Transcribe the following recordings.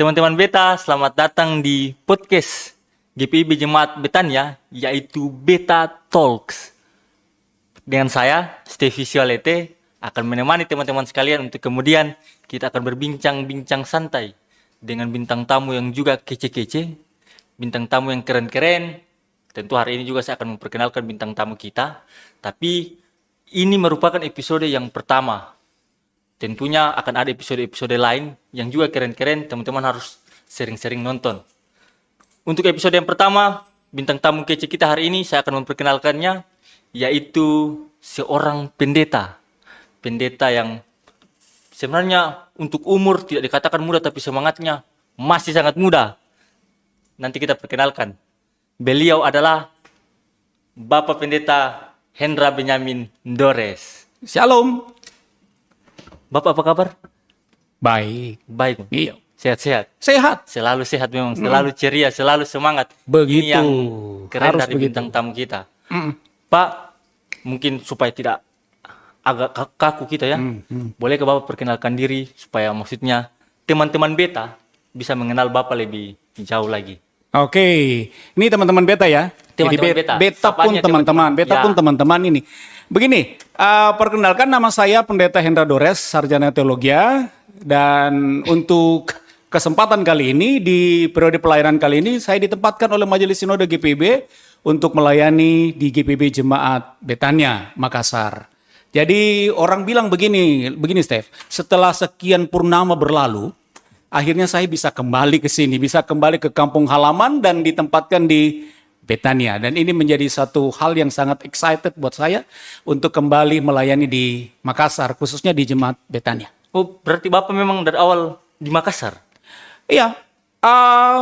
Teman-teman Beta, selamat datang di podcast GPIB Jemaat Betania, yaitu Beta Talks. Dengan saya, Stevi Siolete, akan menemani teman-teman sekalian untuk kemudian kita akan berbincang-bincang santai dengan bintang tamu yang juga kece-kece, bintang tamu yang keren-keren. Tentu hari ini juga saya akan memperkenalkan bintang tamu kita, tapi ini merupakan episode yang pertama. Tentunya akan ada episode-episode lain yang juga keren-keren, teman-teman harus sering-sering nonton. Untuk episode yang pertama, bintang tamu kece kita hari ini saya akan memperkenalkannya, yaitu seorang pendeta. Pendeta yang sebenarnya untuk umur tidak dikatakan muda, tapi semangatnya masih sangat muda. Nanti kita perkenalkan. Beliau adalah Bapak Pendeta Hendra Benyamin Dores. Shalom. Bapak apa kabar? Baik. Baik. Iya. Sehat-sehat. Sehat. Selalu sehat memang, selalu ceria, selalu semangat. Begitu. Ini yang keren Harus dari begitu. bintang tamu kita. Pak, mungkin supaya tidak agak kaku kita ya. Boleh ke Bapak perkenalkan diri supaya maksudnya teman-teman Beta bisa mengenal Bapak lebih jauh lagi. Oke. Ini teman-teman Beta ya. Teman-teman Jadi Beta. Beta pun Sapanya teman-teman. Beta ya. pun teman-teman ini. Begini, perkenalkan nama saya Pendeta Hendra Dores, Sarjana Teologia. Dan untuk kesempatan kali ini, di periode pelayanan kali ini, saya ditempatkan oleh Majelis Sinode GPIB untuk melayani di GPIB Jemaat Betania, Makassar. Jadi orang bilang begini Steph, setelah sekian purnama berlalu, akhirnya saya bisa kembali ke sini, bisa kembali ke kampung halaman dan ditempatkan di Betania. Dan ini menjadi satu hal yang sangat excited buat saya untuk kembali melayani di Makassar, khususnya di Jemaat Betania. Oh, berarti Bapak memang dari awal di Makassar? Iya,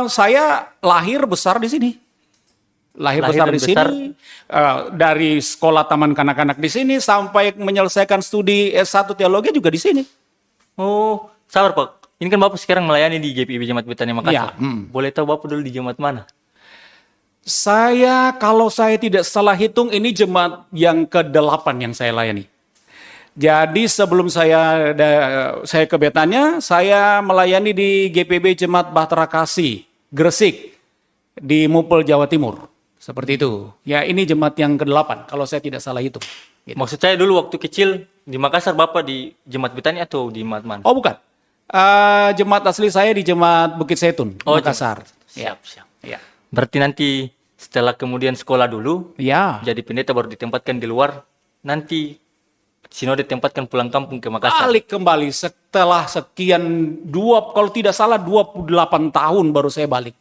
saya lahir besar di sini. Lahir besar dan di sini, dari sekolah taman kanak-kanak di sini sampai menyelesaikan studi S1 teologi juga di sini. Oh, sabar Pak. Ini kan Bapak sekarang melayani di GPIB Jemaat Betania Makassar. Ya, Boleh tahu Bapak dulu di jemaat mana? Kalau saya tidak salah hitung, ini jemaat yang ke-8 yang saya layani. Jadi sebelum saya ke Betania, saya melayani di GPB Jemaat Bahtera Kasih, Gresik, di Mupel, Jawa Timur. Seperti itu. Ya, ini jemaat yang ke-8, kalau saya tidak salah hitung. Gitu. Maksud saya dulu waktu kecil di Makassar Bapak di Jemaat Betania atau di jemaat mana? Oh bukan, jemaat asli saya di Jemaat Bukit Zaitun, Makassar. Siap. Ya. Berarti nanti setelah kemudian sekolah dulu, Ya. jadi pendeta baru ditempatkan di luar, nanti sinode ditempatkan pulang kampung ke Makassar. Balik kembali setelah sekian kalau tidak salah 28 tahun baru saya balik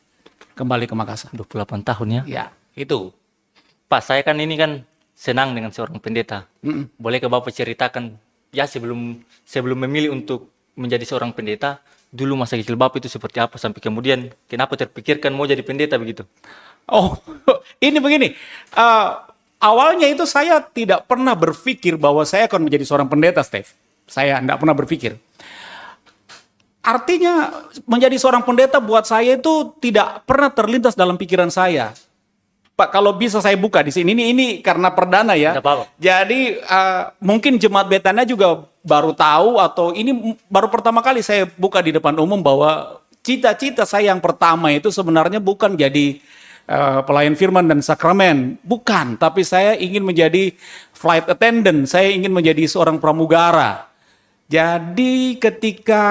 kembali ke Makassar. 28 tahun ya. Ya, itu. Pak, saya kan ini kan senang dengan seorang pendeta. Boleh ke Bapak ceritakan, ya sebelum memilih untuk menjadi seorang pendeta, dulu masa kecil Bapak itu seperti apa, sampai kemudian kenapa terpikirkan mau jadi pendeta begitu? Oh, ini begini. Awalnya itu saya tidak pernah berpikir bahwa saya akan menjadi seorang pendeta, Steph. Saya tidak pernah berpikir. Artinya menjadi seorang pendeta buat saya itu tidak pernah terlintas dalam pikiran saya. Pak, kalau bisa saya buka di sini, ini karena perdana ya. Tidak apa-apa. Jadi mungkin Jemaat Betania juga baru tahu atau ini baru pertama kali saya buka di depan umum bahwa cita-cita saya yang pertama itu sebenarnya bukan jadi pelayan firman dan sakramen, bukan. Tapi saya ingin menjadi flight attendant, saya ingin menjadi seorang pramugara. Jadi ketika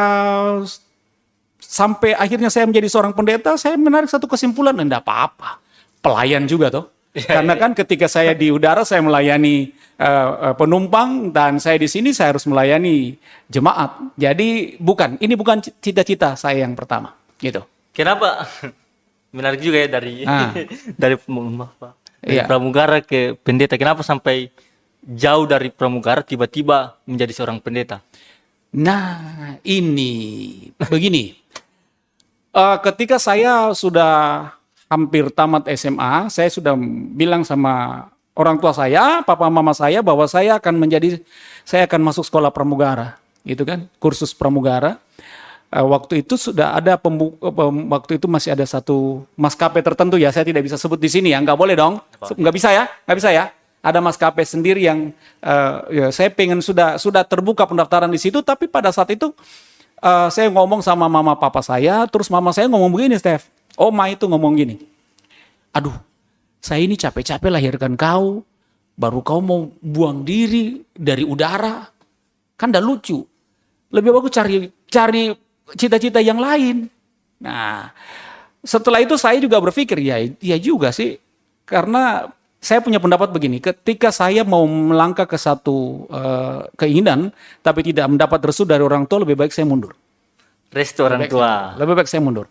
sampai akhirnya saya menjadi seorang pendeta, saya menarik satu kesimpulan, enggak apa-apa. Pelayan juga toh. Karena kan ketika saya di udara saya melayani penumpang dan saya di sini saya harus melayani jemaat. Jadi ini bukan cita-cita saya yang pertama, gitu. Kenapa? Menarik juga ya dari Iya. pramugara ke pendeta. Kenapa sampai jauh dari pramugara tiba-tiba menjadi seorang pendeta? Nah, ini begini. Ketika saya sudah hampir tamat SMA, saya sudah bilang sama orang tua saya, papa mama saya bahwa saya akan masuk sekolah pramugara, gitu kan, kursus pramugara. Waktu itu sudah ada waktu itu masih ada satu maskapai tertentu ya, saya tidak bisa sebut di sini ya, nggak boleh dong, nggak bisa ya. Ada maskapai sendiri yang ya, saya pengen sudah terbuka pendaftaran di situ, tapi pada saat itu saya ngomong sama mama papa saya, terus mama saya ngomong begini, Steph. Oma itu ngomong gini, aduh, saya ini capek-capek lahirkan kau, baru kau mau buang diri dari udara, kan dah lucu. Lebih bagus cari cita-cita yang lain. Nah, setelah itu saya juga berpikir, ya juga sih, karena saya punya pendapat begini, ketika saya mau melangkah ke satu keinginan, tapi tidak mendapat restu dari orang tua, lebih baik saya mundur. Restu orang tua. Lebih baik saya mundur.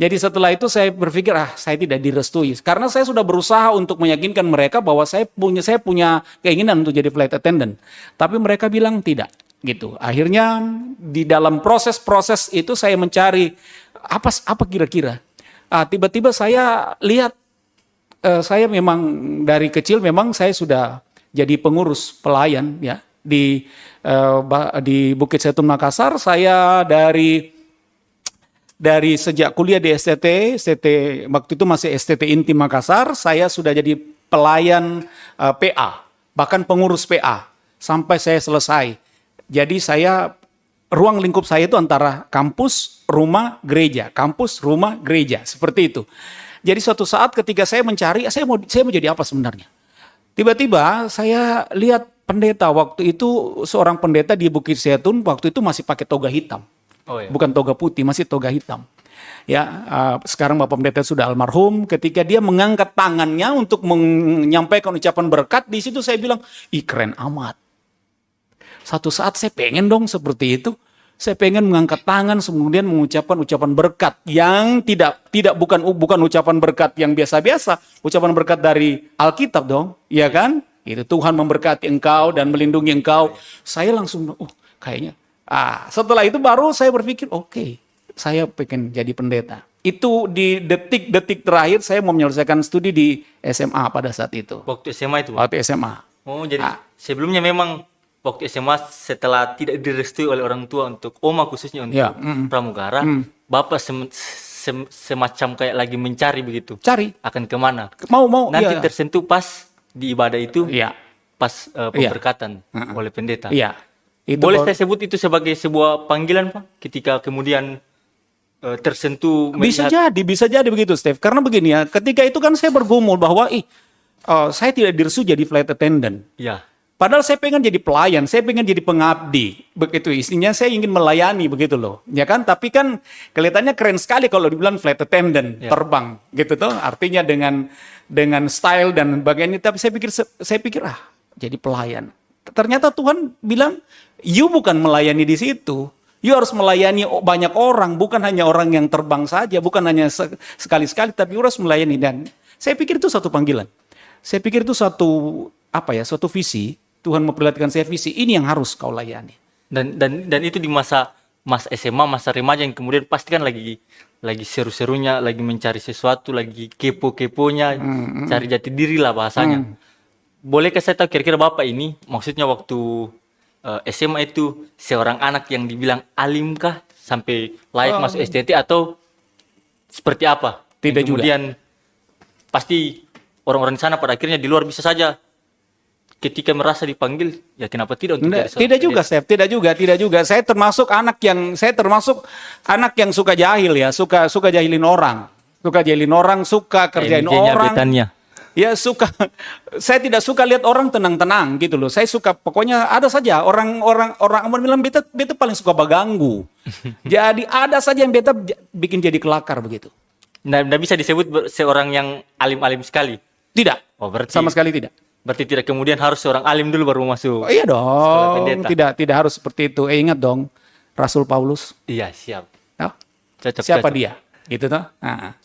Jadi setelah itu saya berpikir, saya tidak direstui. Karena saya sudah berusaha untuk meyakinkan mereka bahwa saya punya keinginan untuk jadi flight attendant. Tapi mereka bilang tidak. Gitu. Akhirnya di dalam proses-proses itu saya mencari apa kira-kira. Tiba-tiba saya lihat, saya memang dari kecil memang saya sudah jadi pengurus pelayan ya di Bukit Setun Makassar. Saya dari sejak kuliah di STT waktu itu masih STT Inti Makassar, saya sudah jadi pelayan PA, bahkan pengurus PA sampai saya selesai. Jadi ruang lingkup saya itu antara kampus, rumah, gereja, kampus, rumah, gereja, seperti itu. Jadi suatu saat ketika saya mencari, saya mau jadi apa sebenarnya? Tiba-tiba saya lihat pendeta waktu itu, seorang pendeta di Bukit Setun waktu itu masih pakai toga hitam. Oh, iya. Bukan toga putih, masih toga hitam. Ya, sekarang Bapak Pendeta sudah almarhum. Ketika dia mengangkat tangannya untuk menyampaikan ucapan berkat, di situ saya bilang, ih keren amat. Satu saat saya pengen dong seperti itu. Saya pengen mengangkat tangan, kemudian mengucapkan ucapan berkat yang bukan ucapan berkat yang biasa-biasa, ucapan berkat dari Alkitab dong, ya kan? Itu Tuhan memberkati engkau dan melindungi engkau. Saya langsung, kayaknya. Setelah itu baru saya berpikir, oke, saya pengen jadi pendeta. Itu di detik-detik terakhir saya mau menyelesaikan studi di SMA pada saat itu. Waktu SMA itu? Waktu SMA. Oh, jadi sebelumnya memang waktu SMA setelah tidak direstui oleh orang tua untuk Oma khususnya untuk pramugara, Bapak semacam kayak lagi mencari begitu. Cari. Akan kemana? Mau. Nanti tersentuh pas di ibadah itu, pas pemberkatan oleh pendeta. Iya. Boleh saya sebut itu sebagai sebuah panggilan, Pak? Ketika kemudian tersentuh melihat... Bisa jadi begitu, Steph. Karena begini ya, ketika itu kan saya bergumul bahwa saya tidak direstui jadi flight attendant. Ya. Padahal saya pengen jadi pelayan, saya pengen jadi pengabdi. Begitu isinya, saya ingin melayani begitu loh. Ya kan? Tapi kan kelihatannya keren sekali kalau dibilang flight attendant, terbang gitu tuh. Artinya dengan style dan bagian itu. Tapi saya pikir jadi pelayan. Ternyata Tuhan bilang, you bukan melayani di situ. You harus melayani banyak orang, bukan hanya orang yang terbang saja, bukan hanya sekali-sekali, tapi you harus melayani. Dan saya pikir itu satu panggilan. Saya pikir itu suatu visi. Tuhan memperlihatkan saya visi ini yang harus kau layani. Dan itu di masa SMA, masa remaja yang kemudian pasti kan lagi seru-serunya, lagi mencari sesuatu, lagi kepo-keponya, cari jati diri lah bahasanya. Bolehkah saya tahu kira-kira Bapak ini, maksudnya waktu SMA itu seorang anak yang dibilang alim kah sampai layak masuk STT atau seperti apa? Tidak juga. Kemudian pasti orang-orang di sana pada akhirnya di luar bisa saja ketika merasa dipanggil, ya kenapa tidak untuk jadi seorang Tidak juga, Steph. Tidak juga. Saya termasuk anak yang suka jahil ya, suka jahilin orang, suka kerjain orang. Betannya. Ya suka. Saya tidak suka lihat orang tenang-tenang gitu loh. Saya suka pokoknya ada saja orang bilang beta paling suka baganggu. Jadi ada saja yang beta bikin jadi kelakar begitu. Nggak bisa disebut seorang yang alim-alim sekali. Tidak. Oh, berarti sama sekali tidak. Berarti tidak kemudian harus seorang alim dulu baru masuk. Iya dong. Tidak harus seperti itu. Ingat dong Rasul Paulus. Iya, siap. Oh? Cocok. Siapa dia? Gitu toh.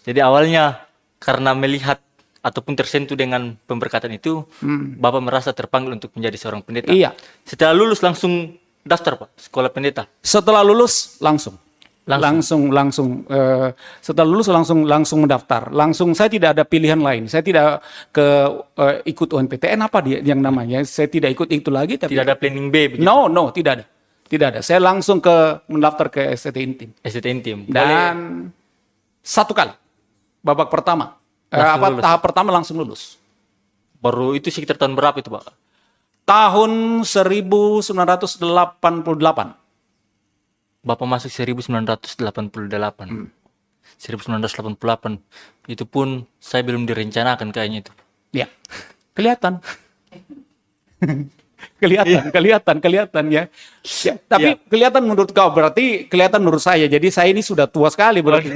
Jadi awalnya karena melihat ataupun tersentuh dengan pemberkatan itu, Bapak merasa terpanggil untuk menjadi seorang pendeta. Iya. Setelah lulus langsung daftar, Pak, sekolah pendeta. Setelah lulus langsung. Setelah lulus langsung mendaftar. Langsung, saya tidak ada pilihan lain. Saya tidak ikut UNPTN apa dia yang namanya. Saya tidak ikut itu lagi. Tapi tidak ada planning B begitu? No, tidak ada. Saya langsung mendaftar ke STT Intim. STT Intim. Dan satu kali babak pertama. Tahap pertama langsung lulus. Baru itu sekitar tahun berapa itu, Pak? Tahun 1988. Bapak masuk 1988. 1988. Itu pun saya belum direncanakan kayaknya itu. Ya, kelihatan. kelihatan ya. Ya, tapi kelihatan menurut kau, berarti kelihatan menurut saya. Jadi saya ini sudah tua sekali berarti.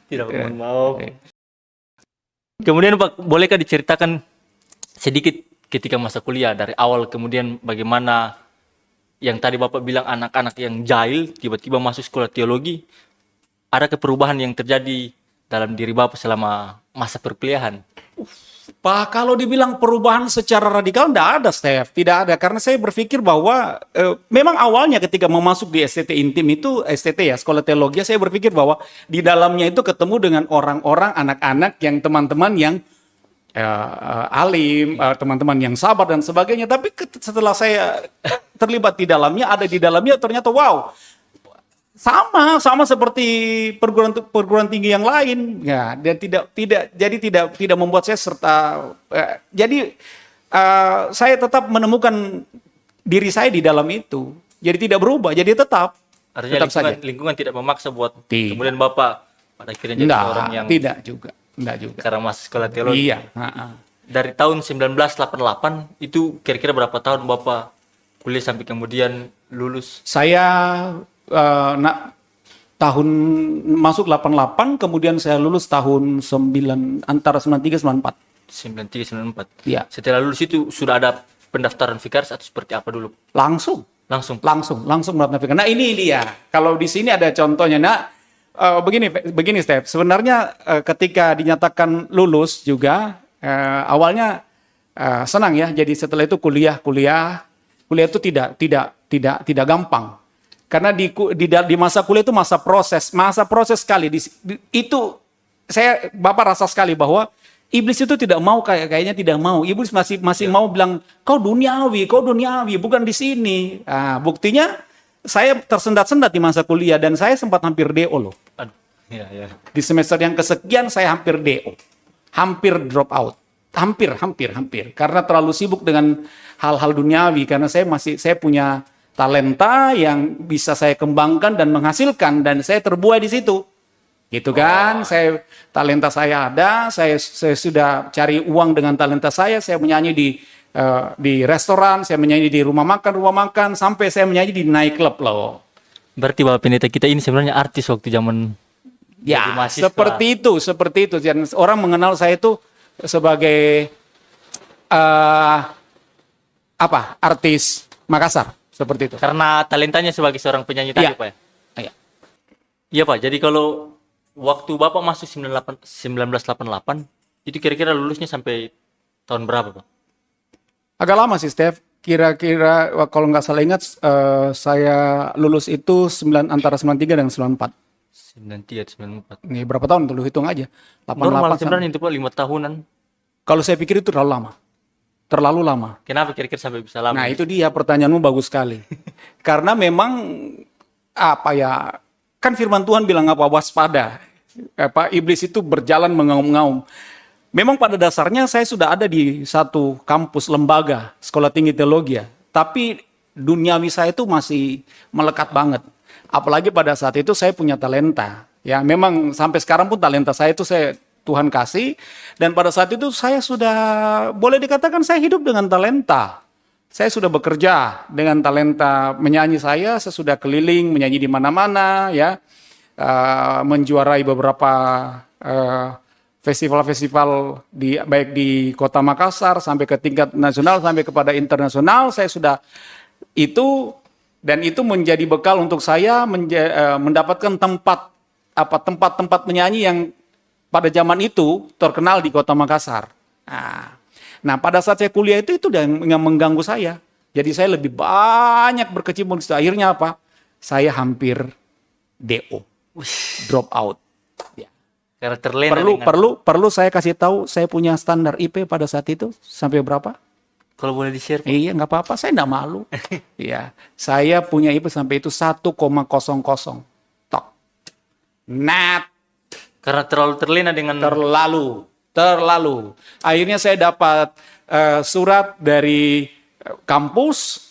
Tidak, mohon maaf. Kemudian Pak, bolehkah diceritakan sedikit ketika masa kuliah dari awal, kemudian bagaimana yang tadi Bapak bilang anak-anak yang jahil tiba-tiba masuk sekolah teologi, ada perubahan yang terjadi dalam diri Bapak selama masa perkuliahan? Pak, kalau dibilang perubahan secara radikal tidak ada, Steph. Tidak ada, karena saya berpikir bahwa memang awalnya ketika mau masuk di STT Intim itu, STT ya, Sekolah Teologi, saya berpikir bahwa di dalamnya itu ketemu dengan orang-orang, anak-anak yang teman-teman yang alim, teman-teman yang sabar dan sebagainya. Tapi setelah saya terlibat di dalamnya, ada di dalamnya, ternyata wow, sama seperti perguruan tinggi yang lain, ya. Dan tidak membuat saya saya tetap menemukan diri saya di dalam itu. Jadi tidak berubah, jadi tetap Artinya lingkungan tidak memaksa buat kemudian Bapak pada akhirnya jadi orang yang tidak juga. Karena masuk sekolah teologi. Iya. Dari tahun 1988 itu kira-kira berapa tahun Bapak kuliah sampai kemudian lulus? Saya tahun masuk 88, kemudian saya lulus tahun antara 93 94. 93 94. Iya. Setelah lulus itu sudah ada pendaftaran vikaris atau seperti apa dulu? Langsung mendaftar vikaris. Nah, ini dia. Kalau di sini ada contohnya. Nah, begini Steph. Sebenarnya ketika dinyatakan lulus juga awalnya senang ya. Jadi setelah itu kuliah itu tidak gampang. Karena di masa kuliah itu masa proses sekali. Itu Bapak rasa sekali bahwa iblis itu tidak mau, kayaknya tidak mau. Iblis masih mau bilang kau duniawi, bukan di sini. Nah, buktinya saya tersendat-sendat di masa kuliah dan saya sempat hampir DO loh. Aduh, ya. Di semester yang kesekian saya hampir DO. Hampir drop out. Hampir. Karena terlalu sibuk dengan hal-hal duniawi, karena saya punya talenta yang bisa saya kembangkan dan menghasilkan, dan saya terbuai di situ. Gitu kan? Talenta saya ada, saya sudah cari uang dengan talenta saya menyanyi di restoran, saya menyanyi di rumah makan, sampai saya menyanyi di night club loh. Berarti Bapak Pendeta kita ini sebenarnya artis waktu zaman ya, seperti itu. Dan orang mengenal saya itu sebagai artis Makassar, seperti itu. Karena talentanya sebagai seorang penyanyi tadi, Pak ya? Iya. Iya, Pak. Jadi kalau waktu Bapak masuk 1988, itu kira-kira lulusnya sampai tahun berapa, Pak? Agak lama sih, Steph. Kira-kira kalau nggak salah ingat, saya lulus itu antara 93 dan 94. 93, 94. Nih, berapa tahun tuh, lu hitung aja. 88 normal sebenarnya itu Pak, 5 tahunan. Kalau saya pikir itu terlalu lama. Kenapa kira-kira sampai bisa lama? Nah, itu dia, pertanyaanmu bagus sekali. Karena memang kan firman Tuhan bilang waspada. Iblis itu berjalan mengaum-ngaum. Memang pada dasarnya saya sudah ada di satu kampus lembaga Sekolah Tinggi Teologi, tapi duniawi saya itu masih melekat banget. Apalagi pada saat itu saya punya talenta. Ya, memang sampai sekarang pun talenta saya itu Tuhan kasih, dan pada saat itu saya sudah boleh dikatakan saya hidup dengan talenta. Saya sudah bekerja dengan talenta menyanyi saya sudah keliling menyanyi di mana-mana ya, menjuarai beberapa festival-festival baik di Kota Makassar sampai ke tingkat nasional sampai kepada internasional. Saya sudah itu, dan itu menjadi bekal untuk saya mendapatkan tempat menyanyi yang pada zaman itu terkenal di Kota Makassar. Nah, pada saat saya kuliah itu yang mengganggu saya. Jadi saya lebih banyak berkecimpung di situ. Akhirnya apa? Saya hampir DO, drop out. Ya. Karena terlena perlu saya kasih tahu saya punya standar IP pada saat itu sampai berapa? Kalau boleh di-share, Pak. Iya, nggak apa-apa, saya nggak malu. Iya, saya punya IP sampai itu 1,00. Tok. Net. Karena terlalu terlena dengan Terlalu. Akhirnya saya dapat surat dari kampus,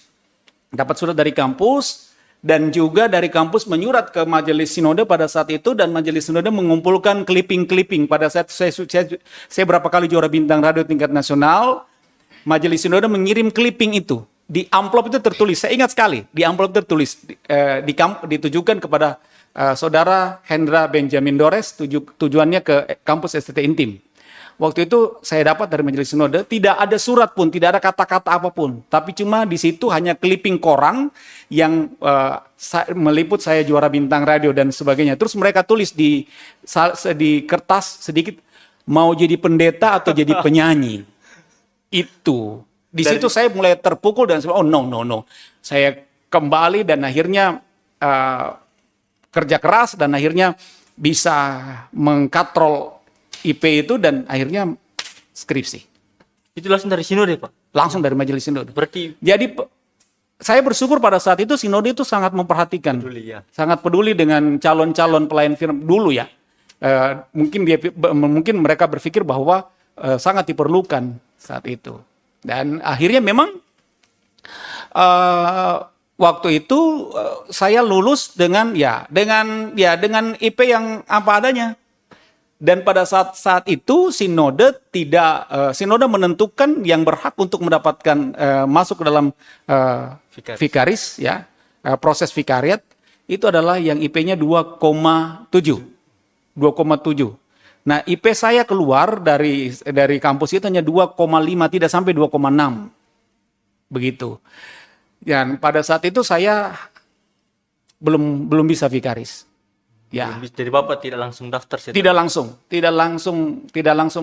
dan juga dari kampus menyurat ke Majelis Sinode pada saat itu, dan Majelis Sinode mengumpulkan clipping-clipping. Pada saat saya berapa kali juara bintang radio tingkat nasional, Majelis Sinode mengirim clipping itu. Di amplop itu tertulis, saya ingat sekali, di amplop tertulis, ditujukan kepada saudara Hendra Benjamin Dores, tujuannya ke kampus STT Intim. Waktu itu saya dapat dari Majelis Sinode, tidak ada surat pun, tidak ada kata-kata apapun. Tapi cuma di situ hanya clipping koran yang meliput saya juara bintang radio dan sebagainya. Terus mereka tulis di kertas sedikit, mau jadi pendeta atau jadi penyanyi. Itu. Di situ saya mulai terpukul dan oh no. Saya kembali dan akhirnya kerja keras dan akhirnya bisa mengkatrol IP itu dan akhirnya skripsi. Itu langsung dari sinode, Pak? Langsung dari Majelis Sinode. Berarti jadi saya bersyukur pada saat itu sinode itu sangat memperhatikan. peduli, ya. Sangat peduli dengan calon-calon pelayan firman dulu ya. Mungkin mereka berpikir bahwa sangat diperlukan saat itu. Dan akhirnya memang waktu itu saya lulus dengan IP yang apa adanya. Dan pada saat itu sinode menentukan yang berhak untuk mendapatkan masuk ke dalam vikaris ya, proses vikariat itu adalah yang IP-nya 2,7. Nah, IP saya keluar dari kampus itu hanya 2,5, tidak sampai 2,6. Begitu. Dan pada saat itu saya belum bisa vikaris. Ya. Jadi Bapak tidak langsung daftar? Tidak langsung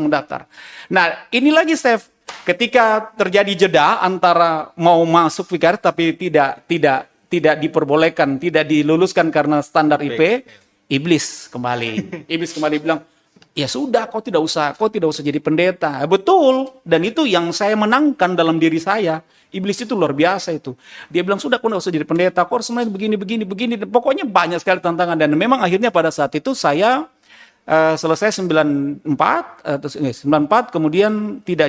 mendaftar. Nah, ini lagi Steph, ketika terjadi jeda antara mau masuk vikaris tapi tidak diperbolehkan, tidak diluluskan karena standar IP, iblis kembali bilang, ya sudah, kau tidak usah jadi pendeta. Betul, dan itu yang saya menangkan dalam diri saya. Iblis itu luar biasa itu. Dia bilang, sudah, kau tidak usah jadi pendeta, kau harus sebenarnya begini. Pokoknya banyak sekali tantangan. Dan memang akhirnya pada saat itu saya selesai 94, kemudian tidak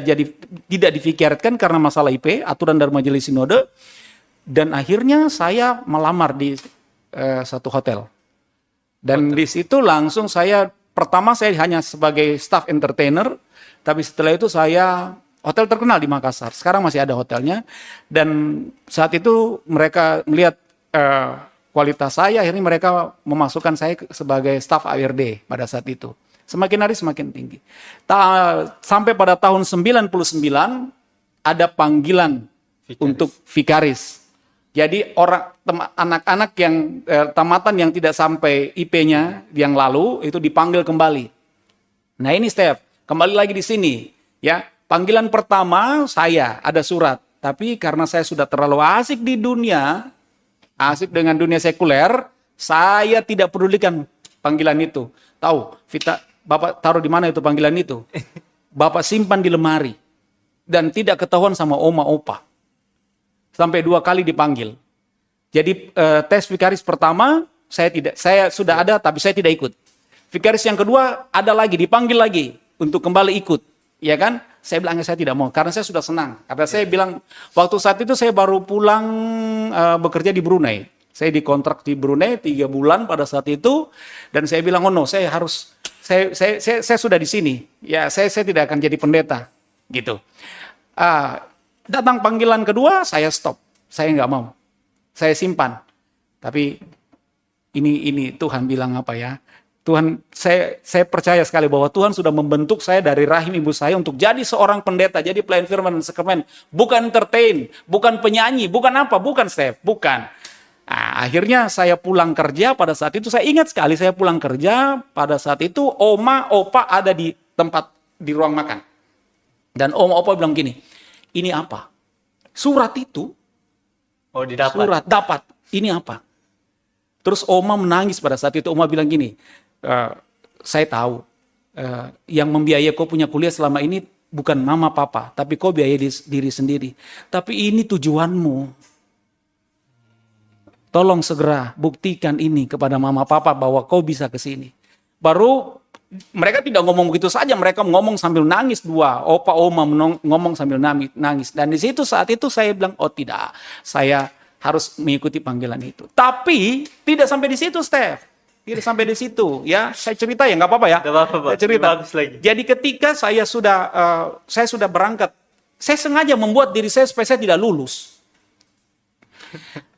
divikariatkan karena masalah IP, aturan dari Majelis Sinode. Dan akhirnya saya melamar di satu hotel. Dan di situ langsung pertama saya hanya sebagai staff entertainer, tapi setelah itu hotel terkenal di Makassar. Sekarang masih ada hotelnya. Dan saat itu mereka melihat kualitas saya, akhirnya mereka memasukkan saya sebagai staff ARD pada saat itu. Semakin hari semakin tinggi. Sampai pada tahun 99 ada panggilan untuk vikaris. Jadi anak-anak yang tamatan yang tidak sampai IP-nya yang lalu itu dipanggil kembali. Nah ini Steph, kembali lagi di sini ya. Panggilan pertama saya ada surat, tapi karena saya sudah terlalu asik dengan dunia sekuler, saya tidak pedulikan panggilan itu. Tahu, Vita, Bapak taruh di mana itu panggilan itu? Bapak simpan di lemari dan tidak ketahuan sama oma opa. Sampai 2 kali dipanggil. Jadi tes vikaris pertama saya sudah ada tapi saya tidak ikut. Vikaris yang kedua ada lagi, dipanggil lagi untuk kembali ikut, ya kan? Saya bilang saya tidak mau karena saya sudah senang. Karena saya bilang waktu saat itu saya baru pulang bekerja di Brunei. Saya dikontrak di Brunei 3 bulan pada saat itu dan saya bilang saya sudah di sini. Ya saya tidak akan jadi pendeta gitu. Datang panggilan kedua saya stop. Saya nggak mau. Saya simpan. Tapi ini Tuhan bilang apa ya? Tuhan, saya percaya sekali bahwa Tuhan sudah membentuk saya dari rahim ibu saya untuk jadi seorang pendeta, jadi pelayan firman dan sakramen. Bukan entertain, bukan penyanyi, bukan Steph, bukan. Nah, akhirnya saya pulang kerja pada saat itu, saya ingat sekali saya pulang kerja pada saat itu, oma, opa ada di ruang makan. Dan oma, opa bilang gini, ini apa? Surat itu. Oh, didapat. Surat, dapat. Ini apa? Terus oma menangis pada saat itu, oma bilang gini, saya tahu yang membiayai kau punya kuliah selama ini bukan mama papa, tapi kau biayai diri sendiri. Tapi ini tujuanmu. Tolong segera buktikan ini kepada mama papa bahwa kau bisa ke sini. Baru mereka tidak ngomong begitu saja, mereka ngomong sambil nangis opa oma ngomong sambil nangis. Dan di situ saat itu saya bilang, oh tidak, saya harus mengikuti panggilan itu. Tapi tidak sampai di situ, Steph. Tidak sampai di situ, ya. Saya cerita ya, nggak apa-apa ya. Nggak apa-apa, Pak. Saya cerita. Bagus lagi. Jadi ketika saya sudah berangkat, saya sengaja membuat diri saya supaya saya tidak lulus.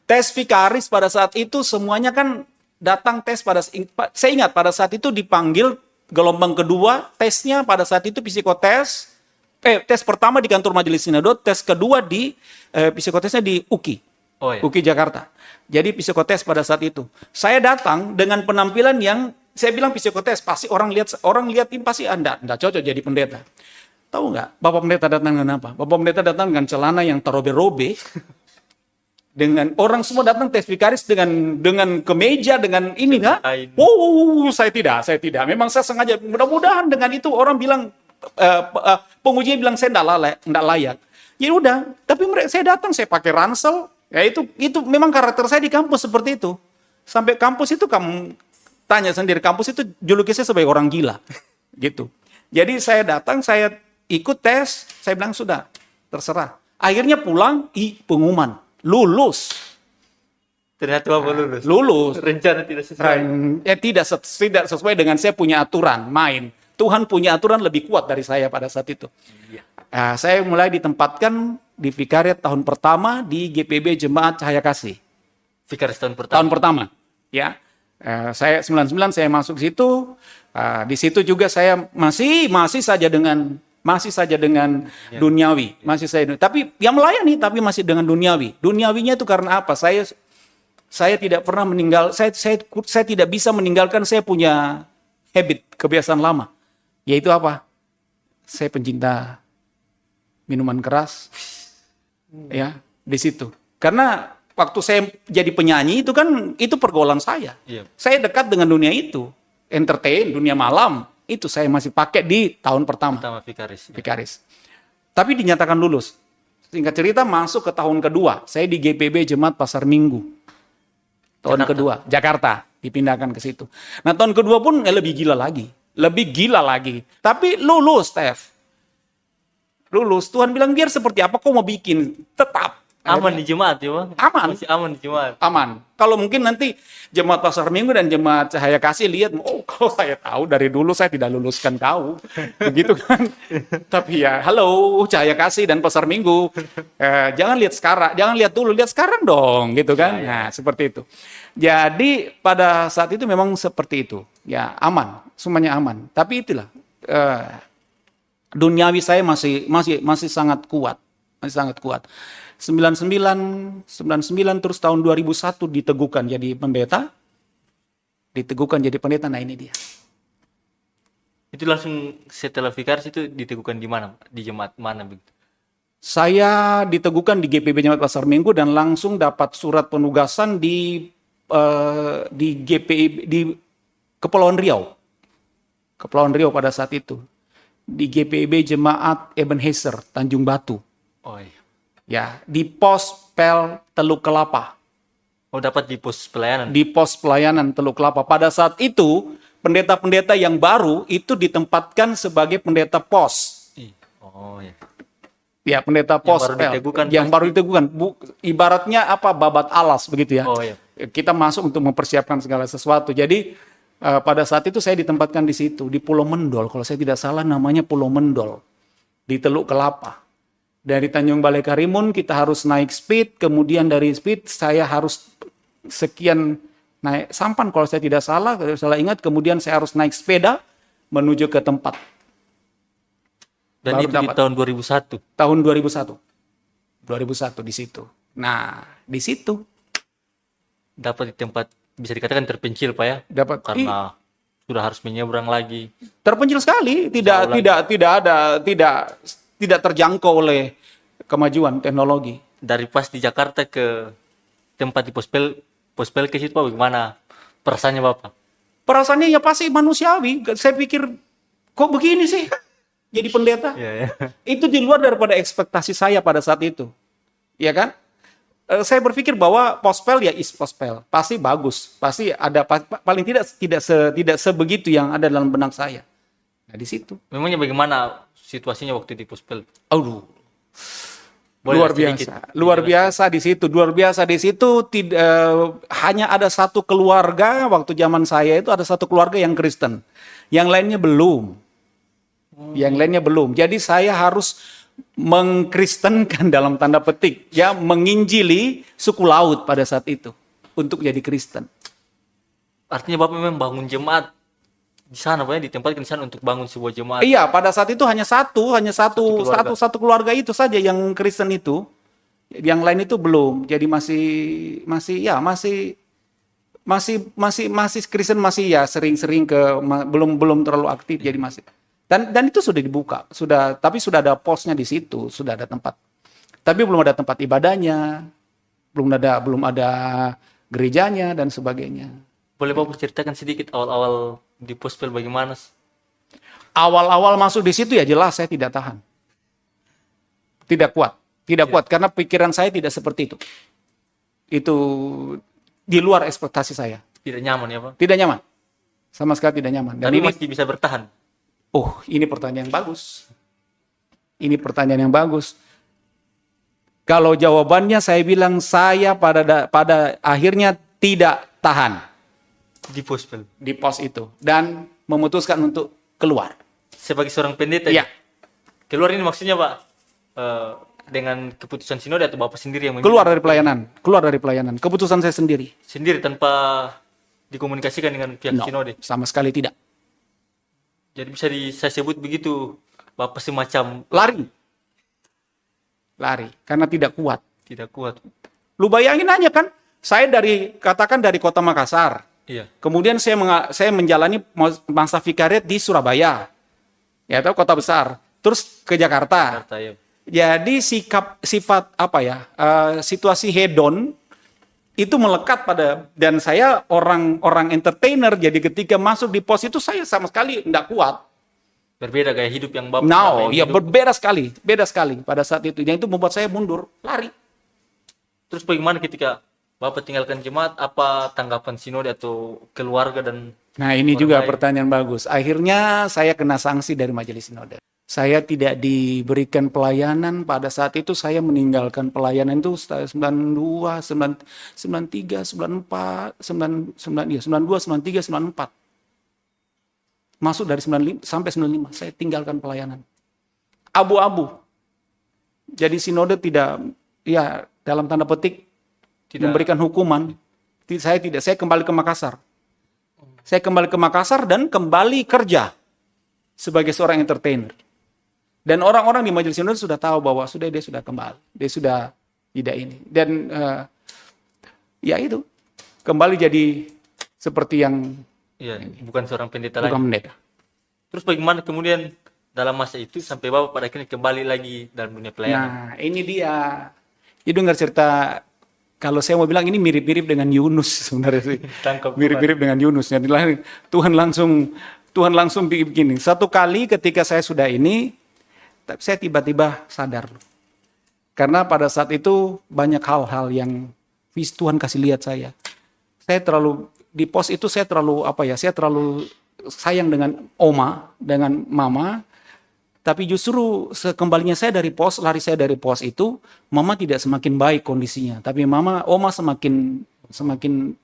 Tes Vikaris pada saat itu semuanya kan datang tes saya ingat pada saat itu dipanggil gelombang kedua, tesnya pada saat itu psikotes. Tes pertama di kantor Majelis Sinode, tes kedua di psikotesnya di UKI. Oh, iya. UKI Jakarta. Jadi psikotes pada saat itu. Saya datang dengan penampilan yang saya bilang psikotes, pasti orang lihat ini pasti Anda enggak cocok jadi pendeta. Tahu nggak? Bapak pendeta datang dengan apa? Bapak pendeta datang dengan celana yang terobe-robe. Dengan orang semua datang tes Vikaris dengan kemeja, dengan ini kan? Wow, saya tidak. Memang saya sengaja. Mudah-mudahan dengan itu orang bilang pengujinya bilang saya enggak layak. Ya udah, tapi saya datang saya pakai ransel. Ya itu memang karakter saya di kampus seperti itu. Sampai kampus itu kamu tanya sendiri, kampus itu juluki saya sebagai orang gila. Gitu. Jadi saya datang, saya ikut tes, saya bilang sudah, terserah. Akhirnya pulang, pengumuman, lulus. Ternyata Bapak lulus. Lulus. Rencana tidak sesuai. Tidak sesuai dengan saya punya aturan, main. Tuhan punya aturan lebih kuat dari saya pada saat itu. Iya. Saya mulai ditempatkan di vikariat tahun pertama di GPB Jemaat Cahaya Kasih. Vikaris tahun pertama. Tahun pertama, ya. Saya 99 saya masuk situ. Di situ juga saya masih saja dengan duniawi, masih saya. Tapi yang melayani tapi masih dengan duniawi. Duniawinya itu karena apa? Saya tidak pernah saya tidak bisa meninggalkan saya punya habit, kebiasaan lama. Yaitu apa? Saya pencinta minuman keras. Ya, di situ. Karena waktu saya jadi penyanyi itu kan itu pergaulan saya. Iya. Saya dekat dengan dunia itu, entertain, dunia malam, itu saya masih pakai di tahun pertama. Pertama Vikaris. Vikaris. Tapi dinyatakan lulus. Singkat cerita masuk ke tahun kedua, saya di GPB Jemaat Pasar Minggu. Tahun kedua, Jakarta, dipindahkan ke situ. Nah, tahun kedua pun lebih gila lagi. Tapi lulus, Steph. Lulus, Tuhan bilang biar seperti apa kau mau bikin, tetap. Aman di jemaat ya, Bang? Aman. Masih aman di jemaat. Aman. Kalau mungkin nanti Jemaat Pasar Minggu dan Jemaat Cahaya Kasih lihat, kalau saya tahu dari dulu saya tidak luluskan kau. Begitu kan. Tapi ya, halo Cahaya Kasih dan Pasar Minggu. Jangan lihat sekarang, jangan lihat dulu, lihat sekarang dong, gitu kan. Nah, seperti itu. Jadi pada saat itu memang seperti itu. Ya, aman, semuanya aman. Tapi itulah duniawi saya masih sangat kuat. Masih sangat kuat. 99 terus tahun 2001 diteguhkan jadi pendeta. Nah ini dia. Itu langsung setelah Vikaris itu diteguhkan di mana? Di jemaat mana begitu? Saya diteguhkan di GPB Jemaat Pasar Minggu dan langsung dapat surat penugasan di GPI di Kepulauan Riau. Kepulauan Riau pada saat itu. Di GPIB Jemaat Ebenezer Tanjung Batu. Oh iya. Ya, di pos Pel Teluk Kelapa. Oh, dapat di pos pelayanan. Di pos pelayanan Teluk Kelapa. Pada saat itu, pendeta-pendeta yang baru itu ditempatkan sebagai pendeta pos. Oh iya. Ya, pendeta pos yang baru diteguhkan. Ibaratnya apa? Babat alas begitu ya. Oh iya. Kita masuk untuk mempersiapkan segala sesuatu. Jadi pada saat itu saya ditempatkan di situ, di Pulau Mendol. Kalau saya tidak salah namanya Pulau Mendol. Di Teluk Kelapa. Dari Tanjung Balai Karimun kita harus naik speed, kemudian dari speed saya harus sekian naik sampan kalau saya tidak salah ingat, kemudian saya harus naik sepeda menuju ke tempat. Dan itu di tahun 2001? Tahun 2001 di situ. Nah, di situ. Dapat di tempat bisa dikatakan terpencil Pak ya? Dapat. Karena sudah harus menyeberang lagi. Terpencil sekali, tidak terjangkau oleh kemajuan teknologi. Dari pas di Jakarta ke tempat di Pospel ke situ Pak, bagaimana perasaannya Bapak? Perasaannya ya pasti manusiawi. Saya pikir, kok begini sih jadi pendeta? Yeah. Itu di luar daripada ekspektasi saya pada saat itu. Ya kan? Saya berpikir bahwa Pospel ya Pospel. Pasti bagus. Pasti ada, paling tidak sebegitu yang ada dalam benak saya. Nah di situ. Memangnya bagaimana situasinya waktu di Pospel? Aduh. Boleh Luar sedikit biasa, luar dijelaskan? biasa di situ, luar biasa di situ. Hanya ada satu keluarga waktu zaman saya itu ada satu keluarga yang Kristen, yang lainnya belum, yang lainnya belum. Jadi saya harus mengkristenkan dalam tanda petik, ya, menginjili suku laut pada saat itu untuk jadi Kristen. Artinya Bapak memang bangun jemaat di sana, Pak, ya, ditempatkan di sana untuk bangun sebuah jemaat. Iya, pada saat itu hanya keluarga. satu keluarga itu saja yang Kristen itu. Yang lain itu belum. Jadi masih Kristen, masih ya sering-sering belum terlalu aktif, jadi masih. Dan itu sudah dibuka, tapi sudah ada posnya di situ, sudah ada tempat. Tapi belum ada tempat ibadahnya, belum ada gerejanya dan sebagainya. Boleh Bapak ceritakan sedikit awal-awal di Pospel bagaimana? Awal-awal masuk di situ ya jelas saya tidak tahan. Tidak kuat karena pikiran saya tidak seperti itu. Itu di luar ekspektasi saya. Tidak nyaman ya Pak? Tidak nyaman. Sama sekali tidak nyaman. Dan Tapi ini, masih bisa bertahan. oh, ini pertanyaan yang bagus. Ini pertanyaan yang bagus. Kalau jawabannya saya bilang saya pada akhirnya tidak tahan Di Pospel. di pos itu dan memutuskan untuk keluar. Sebagai seorang pendeta, Iya. keluar ini maksudnya Pak, dengan keputusan sinode atau Bapak sendiri yang memilih? Keluar dari pelayanan. Keputusan saya sendiri. Sendiri tanpa dikomunikasikan dengan pihak No, sinode. sama sekali tidak. Jadi bisa saya sebut begitu, Bapak semacam Lari karena tidak kuat. tidak kuat. Lu bayangin aja kan, saya katakan dari kota Makassar. Iya. Kemudian saya menjalani masa vikariat di Surabaya. Ya, tahu kota besar. Terus ke Jakarta. Jakarta, ya. Jadi sifat apa ya? Situasi hedon itu melekat dan saya orang entertainer. Jadi ketika masuk di pos itu saya sama sekali tidak kuat. Berbeda gaya hidup yang Bapak selama ini Ya hidup. beda sekali pada saat itu. Yang itu membuat saya mundur, lari. Terus bagaimana ketika Bapak tinggalkan jemaat, apa tanggapan sinode atau keluarga dan Nah, ini orang juga lain? pertanyaan bagus. Akhirnya saya kena sanksi dari majelis sinode. Saya tidak diberikan pelayanan. Pada saat itu saya meninggalkan pelayanan itu 92, 93, 94, 92, 93, 94. Masuk dari 95 sampai 95, saya tinggalkan pelayanan. Abu-abu. Jadi sinode tidak, ya dalam tanda petik, memberikan hukuman. Saya kembali ke Makassar. Saya kembali ke Makassar dan kembali kerja sebagai seorang entertainer. Dan orang-orang di majelis sinode sudah tahu bahwa dia sudah kembali. Dia sudah tidak ini. Dan ya itu, kembali jadi seperti yang iya, bukan seorang pendeta bukan lagi. pendeta. Terus bagaimana kemudian dalam masa itu sampai Bapak pada akhirnya kembali lagi dalam dunia pelayanan? Nah, ini dia. Jadi dengar cerita, kalau saya mau bilang ini mirip-mirip dengan Yunus sebenarnya sih. Tangkap Mirip-mirip dengan Yunus. Jadi Tuhan langsung begini. Satu kali ketika saya sudah ini, saya tiba-tiba sadar. Karena pada saat itu banyak hal-hal yang Tuhan kasih lihat saya. Saya terlalu di pos itu saya terlalu sayang dengan oma, dengan mama. Tapi justru sekembalinya lari saya dari pos itu, mama tidak semakin baik kondisinya. Tapi oma semakin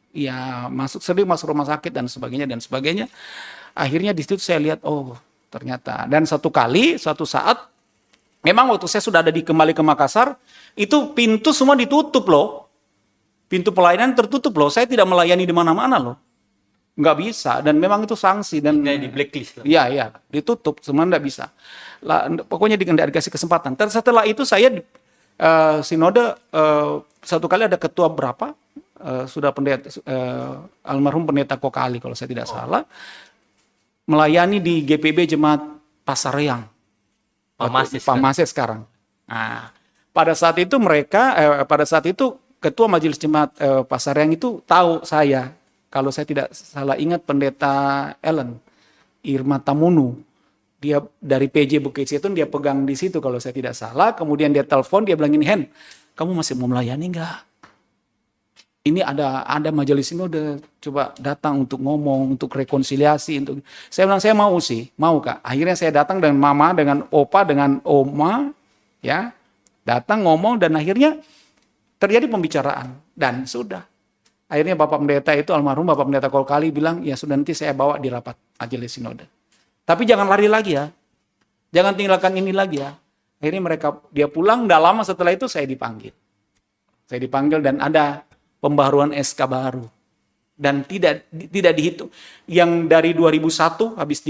ya sering masuk rumah sakit dan sebagainya. Akhirnya di situ saya lihat, oh ternyata. Dan suatu saat, memang waktu saya sudah kembali ke Makassar, itu pintu semua ditutup loh. Pintu pelayanan tertutup loh. Saya tidak melayani di mana-mana loh. Nggak bisa. Dan memang itu sanksi. Dan Di blacklist. Iya, ditutup, semua nggak bisa. Pokoknya tidak dikasih kesempatan. Dan setelah itu saya sinode satu kali ada ketua berapa sudah pendeta almarhum pendeta Kokali kalau saya tidak salah melayani di GPB Jemaat Pasareyang. Pamase sekarang. Nah, pada saat itu ketua majelis jemaat Pasareyang itu tahu saya. Kalau saya tidak salah ingat pendeta Ellen Irma Tamunu. Dia dari PJ Bukit Situn, dia pegang di situ kalau saya tidak salah. Kemudian dia telepon, dia bilang gini, Hen, kamu masih mau melayani enggak? Ini ada majelis ini udah coba datang untuk ngomong, untuk rekonsiliasi. Saya bilang, saya mau Kak. Akhirnya saya datang dengan mama, dengan opa, dengan oma, ya, Datang ngomong dan akhirnya terjadi pembicaraan dan sudah. Akhirnya Bapak Pendeta itu almarhum Bapak Pendeta Kolkali bilang, ya sudah nanti saya bawa di rapat majelis sinode. Tapi jangan lari lagi ya. Jangan tinggalkan ini lagi ya. Akhirnya dia pulang, tidak lama setelah itu saya dipanggil. Saya dipanggil dan ada pembaharuan SK baru. Dan tidak dihitung. Yang dari 2001 habis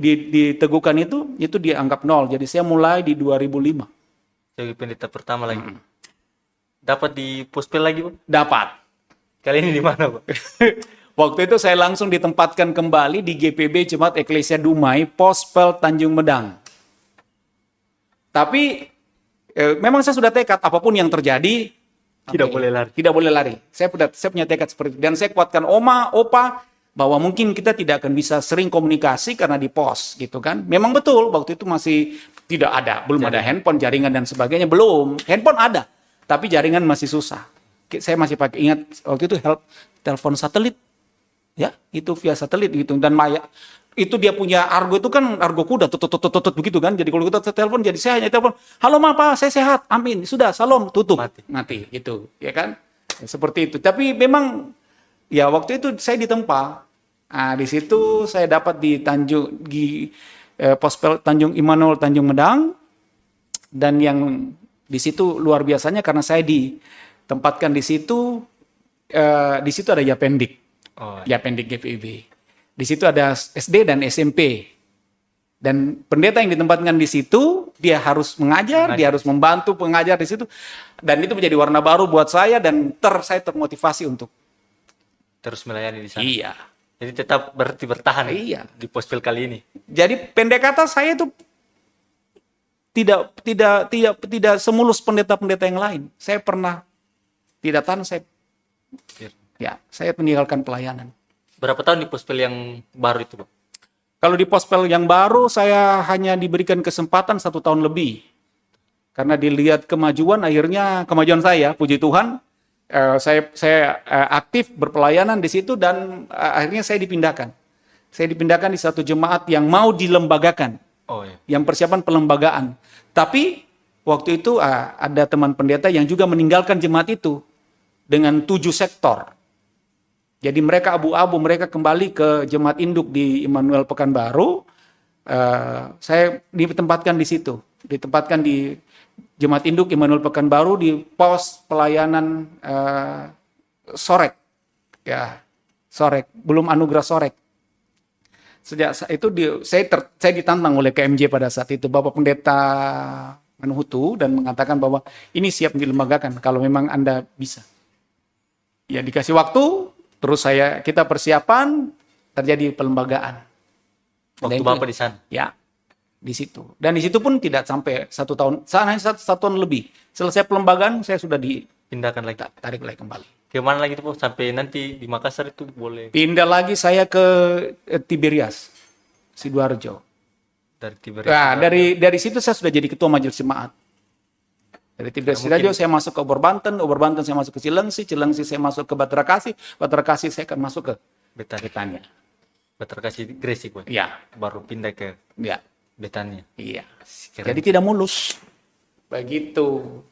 diteguhkan itu dianggap nol. Jadi saya mulai di 2005. Sebagai pendeta pertama lagi. Dapat di Pospel lagi, Pak? Dapat. Kali ini di mana, Pak? Waktu itu saya langsung ditempatkan kembali di GPB Jemaat Eklesia Dumai, Pospel Tanjung Medang. Tapi memang saya sudah tekad apapun yang terjadi Tidak boleh lari. Tidak boleh lari. Saya punya tekad seperti itu. Dan saya kuatkan opa bahwa mungkin kita tidak akan bisa sering komunikasi karena di pos gitu kan. Memang betul waktu itu masih tidak ada, belum ada handphone, jaringan dan sebagainya, belum. Handphone ada, tapi jaringan masih susah. Saya masih pakai, ingat waktu itu telepon satelit. Ya, itu via satelit gitu. Dan itu dia punya argo itu kan argo kuda tutut begitu kan. Jadi kalau kita telepon jadi saya hanya telepon, "Halo Ma, Pak, saya sehat. Amin." Sudah, salam, tutup. Mati gitu, ya kan? Ya, seperti itu. Tapi memang ya waktu itu saya ditempa. Nah, di situ saya dapat di Pospel Tanjung Immanuel Tanjung Medang, dan yang di situ luar biasanya karena saya ditempatkan di situ ada Yapendik. Yapendik GPIB. Di situ ada SD dan SMP. Dan pendeta yang ditempatkan di situ, dia harus mengajar, dia harus membantu pengajar di situ. Dan itu menjadi warna baru buat saya dan saya termotivasi untuk terus melayani di sana. Iya. Jadi tetap bertahan di Pospel kali ini. Jadi pendekatan saya itu tidak semulus pendeta-pendeta yang lain. Saya pernah tidak tahan, saya meninggalkan pelayanan. Berapa tahun di Pospel yang baru itu, Pak? Kalau di Pospel yang baru, saya hanya diberikan kesempatan 1 tahun lebih. Karena dilihat kemajuan saya, puji Tuhan, saya aktif berpelayanan di situ dan akhirnya saya dipindahkan. Saya dipindahkan di satu jemaat yang mau dilembagakan. Yang persiapan pelembagaan. Tapi waktu itu ada teman pendeta yang juga meninggalkan jemaat itu dengan 7 sektor. Jadi mereka abu-abu, mereka kembali ke jemaat induk di Immanuel Pekanbaru. Saya ditempatkan di situ, ditempatkan di jemaat induk Immanuel Pekanbaru di pos pelayanan Sorek, Sorek, belum anugerah Sorek. Sejak itu saya ditantang oleh KMJ pada saat itu, Bapak Pendeta Menuhutu, dan mengatakan bahwa ini siap dilembagakan kalau memang Anda bisa. Ya dikasih waktu. Terus kita persiapan, terjadi pelembagaan. Waktu Bapak di sana? Ya, di situ. Dan di situ pun tidak sampai 1 tahun, hanya 1 tahun lebih. Selesai pelembagaan, saya sudah dipindahkan lagi. Tarik lagi kembali. Kemana lagi itu, Pak? Sampai nanti di Makassar itu boleh? Pindah lagi saya ke Tiberias, Sidoarjo. Dari Tiberias? Nah, dari situ saya sudah jadi ketua majelis jemaat. Dari Tiberias Sidoarjo saya masuk ke Obor Banten saya masuk ke Cilengsi saya masuk ke Batra Kasih saya akan masuk ke Betania. Batra Kasih Gresik, Pak? Iya. Baru pindah ke Betania. Iya. Jadi tidak mulus. Begitu.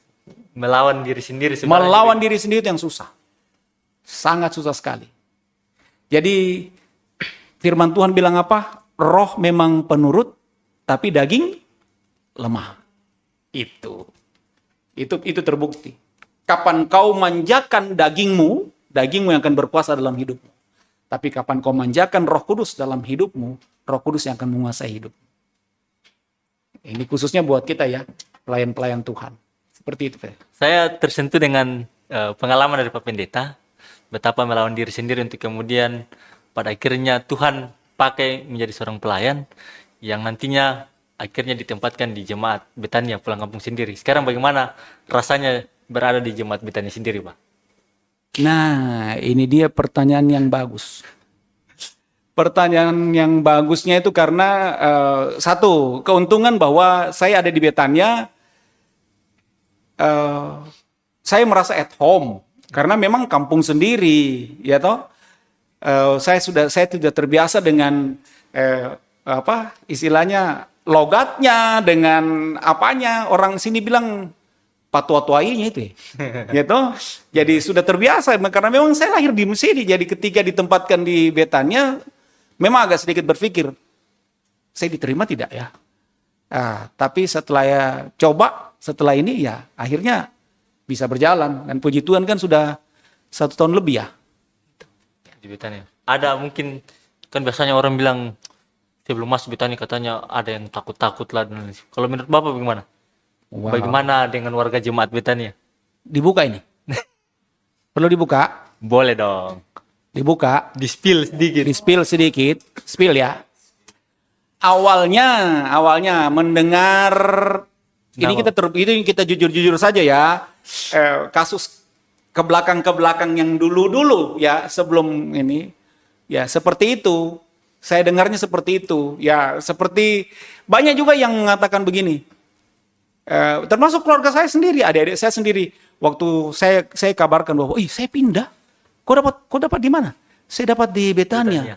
Melawan diri sendiri. Melawan diri sendiri itu yang susah. Sangat susah sekali. Jadi firman Tuhan bilang apa? Roh memang penurut, tapi daging lemah. Itu terbukti. Kapan kau manjakan dagingmu yang akan berkuasa dalam hidupmu. Tapi kapan kau manjakan Roh Kudus dalam hidupmu, Roh Kudus yang akan menguasai hidup. Ini khususnya buat kita ya, pelayan-pelayan Tuhan. Seperti itu, Pak. Saya tersentuh dengan pengalaman dari Pak Pendeta, betapa melawan diri sendiri untuk kemudian pada akhirnya Tuhan pakai menjadi seorang pelayan yang nantinya akhirnya ditempatkan di jemaat Betania pulang kampung sendiri. Sekarang bagaimana rasanya berada di jemaat Betania sendiri, Pak? Nah, ini dia pertanyaan yang bagus. Pertanyaan yang bagusnya itu karena satu, keuntungan bahwa saya ada di Betania, saya merasa at home karena memang kampung sendiri, ya toh. Saya sudah terbiasa dengan istilahnya logatnya, dengan apanya. Orang sini bilang patua-tuainya itu. Gitu. Jadi sudah terbiasa karena memang saya lahir di Mesir. Jadi ketika ditempatkan di Betania memang agak sedikit berpikir, saya diterima tidak ya? Tapi setelah ya coba, setelah ini ya akhirnya bisa berjalan. Dan puji Tuhan kan sudah 1 tahun lebih ya. Di Betania. Ada mungkin, kan biasanya orang bilang, sebelum masuk Betania katanya ada yang takut-takut lah. Kalau menurut Bapak bagaimana? Wow. Bagaimana dengan warga jemaat Betania? Dibuka ini. Perlu dibuka? Boleh dong. Dibuka. Di-spill sedikit. Di-spill sedikit. Spill ya. Awalnya mendengar ini kita jujur-jujur saja ya. Kasus ke belakang yang dulu ya sebelum ini ya seperti itu. Saya dengarnya seperti itu. Ya seperti banyak juga yang mengatakan begini. Termasuk keluarga saya sendiri, adik-adik saya sendiri. Waktu saya kabarkan bahwa, saya pindah. Kau dapat di mana? Saya dapat di Betania.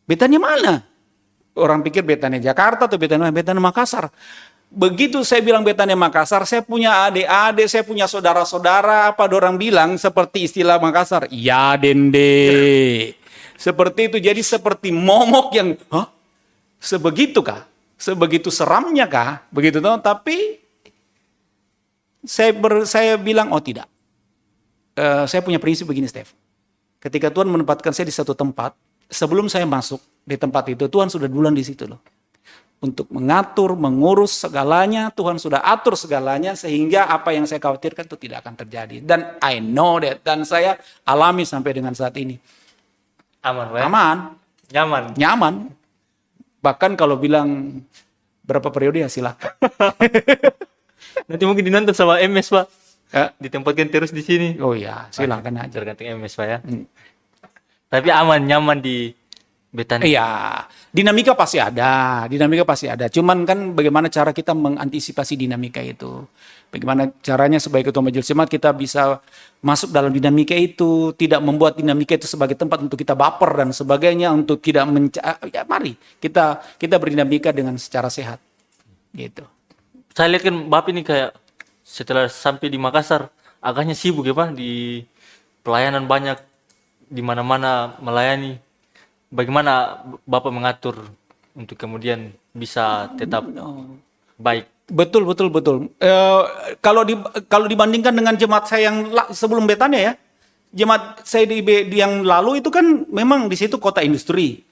Betania mana? Orang pikir Betania Jakarta atau Betania Makassar. Begitu saya bilang Betania Makassar, saya punya adik-adik, saya punya saudara-saudara, apa orang bilang seperti istilah Makassar. Ya dende. Seperti itu, jadi seperti momok yang, sebegitu kah? Sebegitu seramnya kah? Begitu toh, tapi saya bilang, tidak. Saya punya prinsip begini, Steph. Ketika Tuhan menempatkan saya di satu tempat, sebelum saya masuk di tempat itu, Tuhan sudah duluan di situ loh. Untuk mengatur, mengurus segalanya, Tuhan sudah atur segalanya, sehingga apa yang saya khawatirkan itu tidak akan terjadi. Dan I know that, dan saya alami sampai dengan saat ini. Aman, Pak? Aman. Nyaman. Bahkan kalau bilang berapa periode ya silakan. Nanti mungkin dinonton sama MS, Pak. Ditempatkan terus di sini. Oh iya, silakan aja. Tergantung MS, Pak ya. Tapi aman, nyaman di Betania. Iya, dinamika pasti ada. Cuman kan bagaimana cara kita mengantisipasi dinamika itu. Bagaimana caranya sebagai ketua majelis jemaat kita bisa masuk dalam dinamika itu, tidak membuat dinamika itu sebagai tempat untuk kita baper dan sebagainya, untuk tidak mari kita berdinamika dengan secara sehat. Gitu. Saya lihat kan Bapak ini kayak setelah sampai di Makassar agaknya sibuk ya Pak, di pelayanan banyak, di mana-mana melayani. Bagaimana Bapak mengatur untuk kemudian bisa tetap baik? Betul. Kalau dibandingkan dengan jemaat saya yang sebelum Betania ya, jemaat saya di yang lalu itu kan memang di situ kota industri.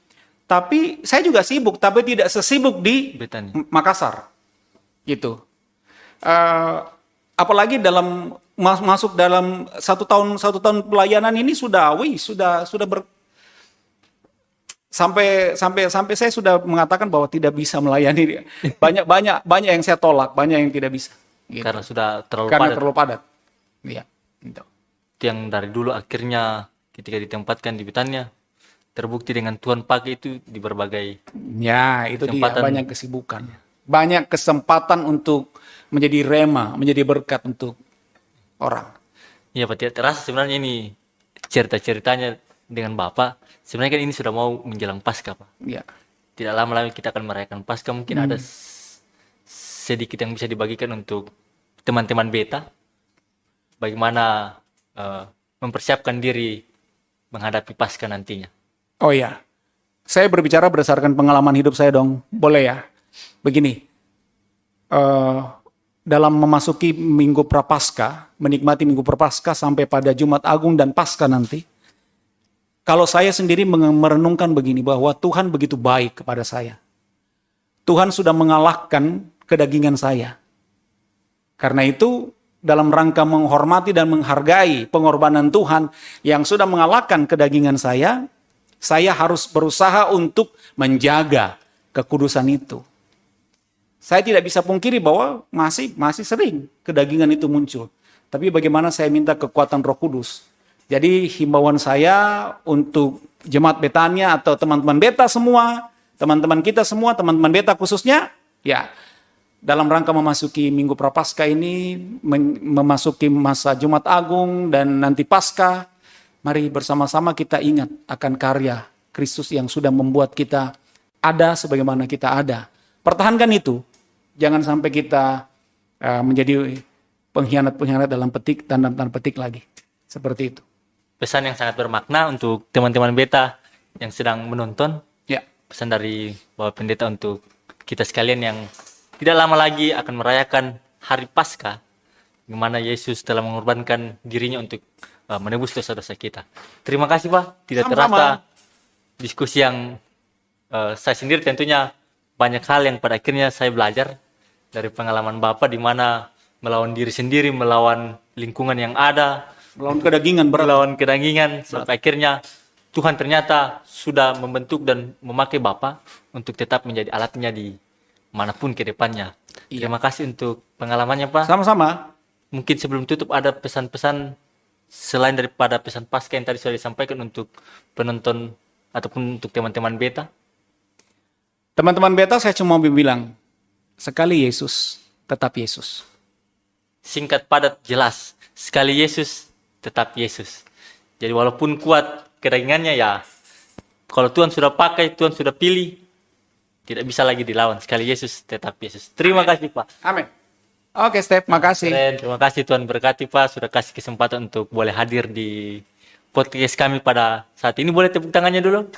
Tapi saya juga sibuk, tapi tidak sesibuk di Betania. Makassar, gitu. Apalagi dalam masuk dalam satu tahun pelayanan ini sudah sampai saya sudah mengatakan bahwa tidak bisa melayani. Banyak yang saya tolak, banyak yang tidak bisa. Gitu. Karena sudah terlalu padat. Iya. Gitu. Yang dari dulu akhirnya ketika ditempatkan di Betania terbukti dengan Tuhan pakai itu di berbagai itu dia, banyak kesibukan. Banyak kesempatan untuk menjadi rema, menjadi berkat untuk orang. Iya Pak, tidak terasa sebenarnya ini cerita-ceritanya dengan Bapak. Sebenarnya kan ini sudah mau menjelang Paskah Pak. Iya. Tidak lama lagi kita akan merayakan Paskah. Mungkin ada sedikit yang bisa dibagikan untuk teman-teman beta. Bagaimana mempersiapkan diri menghadapi Paskah nantinya. Oh iya. Saya berbicara berdasarkan pengalaman hidup saya dong. Boleh ya? Begini. Dalam memasuki Minggu Prapaskah, menikmati Minggu Prapaskah sampai pada Jumat Agung dan Paskah nanti, kalau saya sendiri merenungkan begini, bahwa Tuhan begitu baik kepada saya. Tuhan sudah mengalahkan kedagingan saya. Karena itu, dalam rangka menghormati dan menghargai pengorbanan Tuhan yang sudah mengalahkan kedagingan saya harus berusaha untuk menjaga kekudusan itu. Saya tidak bisa pungkiri bahwa masih sering kedagingan itu muncul. Tapi bagaimana saya minta kekuatan Roh Kudus. Jadi himbauan saya untuk jemaat Betania atau teman-teman beta semua, teman-teman kita semua, teman-teman beta khususnya, ya dalam rangka memasuki Minggu Prapaskah ini, memasuki masa Jumat Agung dan nanti Paskah, mari bersama-sama kita ingat akan karya Kristus yang sudah membuat kita ada sebagaimana kita ada. Pertahankan itu. Jangan sampai kita menjadi pengkhianat-pengkhianat dalam petik, tanda petik lagi. Seperti itu. Pesan yang sangat bermakna untuk teman-teman beta yang sedang menonton. Ya. Pesan dari Bapak Pendeta untuk kita sekalian yang tidak lama lagi akan merayakan hari Paskah, di mana Yesus telah mengorbankan dirinya untuk menebus dosa-dosa kita. Terima kasih Pak. Tidak Sama-sama. terasa diskusi yang saya sendiri tentunya banyak hal yang pada akhirnya saya belajar dari pengalaman Bapak, di mana melawan diri sendiri, melawan lingkungan yang ada, Melawan kedagingan berat. melawan kedagingan, sampai akhirnya Tuhan ternyata sudah membentuk dan memakai Bapak untuk tetap menjadi alatnya di manapun ke depannya. Terima kasih untuk pengalamannya Pak. Sama-sama. Mungkin sebelum tutup ada pesan-pesan selain daripada pesan Paskah yang tadi sudah disampaikan untuk penonton ataupun untuk teman-teman beta. Teman-teman beta, saya cuma mau bilang, sekali Yesus, tetap Yesus. Singkat, padat, jelas. Sekali Yesus, tetap Yesus. Jadi walaupun kuat kedagingannya, ya kalau Tuhan sudah pakai, Tuhan sudah pilih, tidak bisa lagi dilawan. Sekali Yesus, tetap Yesus. Terima kasih Pak. Amin. Oke, Steph, makasih. Keren. Terima kasih Tuhan berkati Pak, sudah kasih kesempatan untuk boleh hadir di podcast kami pada saat ini. Boleh tepuk tangannya dulu.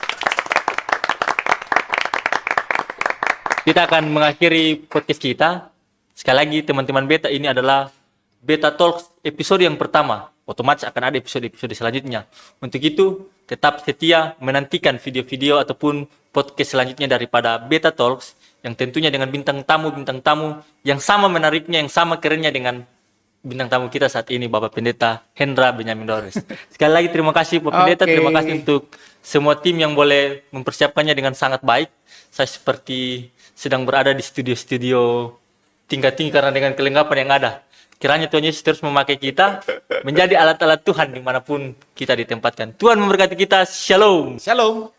Kita akan mengakhiri podcast kita. Sekali lagi teman-teman beta, ini adalah Beta Talks episode yang pertama. Otomatis akan ada episode-episode selanjutnya. Untuk itu, tetap setia menantikan video-video ataupun podcast selanjutnya daripada Beta Talks, yang tentunya dengan bintang tamu yang sama menariknya, yang sama kerennya dengan bintang tamu kita saat ini, Bapak Pendeta Hendra Benyamin Dores. Sekali lagi terima kasih Bapak Pendeta, Oke. terima kasih untuk semua tim yang boleh mempersiapkannya dengan sangat baik. Saya seperti sedang berada di studio-studio tingkat-tinggi karena dengan kelengkapan yang ada. Kiranya Tuhan Yesus terus memakai kita menjadi alat-alat Tuhan dimanapun kita ditempatkan. Tuhan memberkati kita. Shalom. Shalom.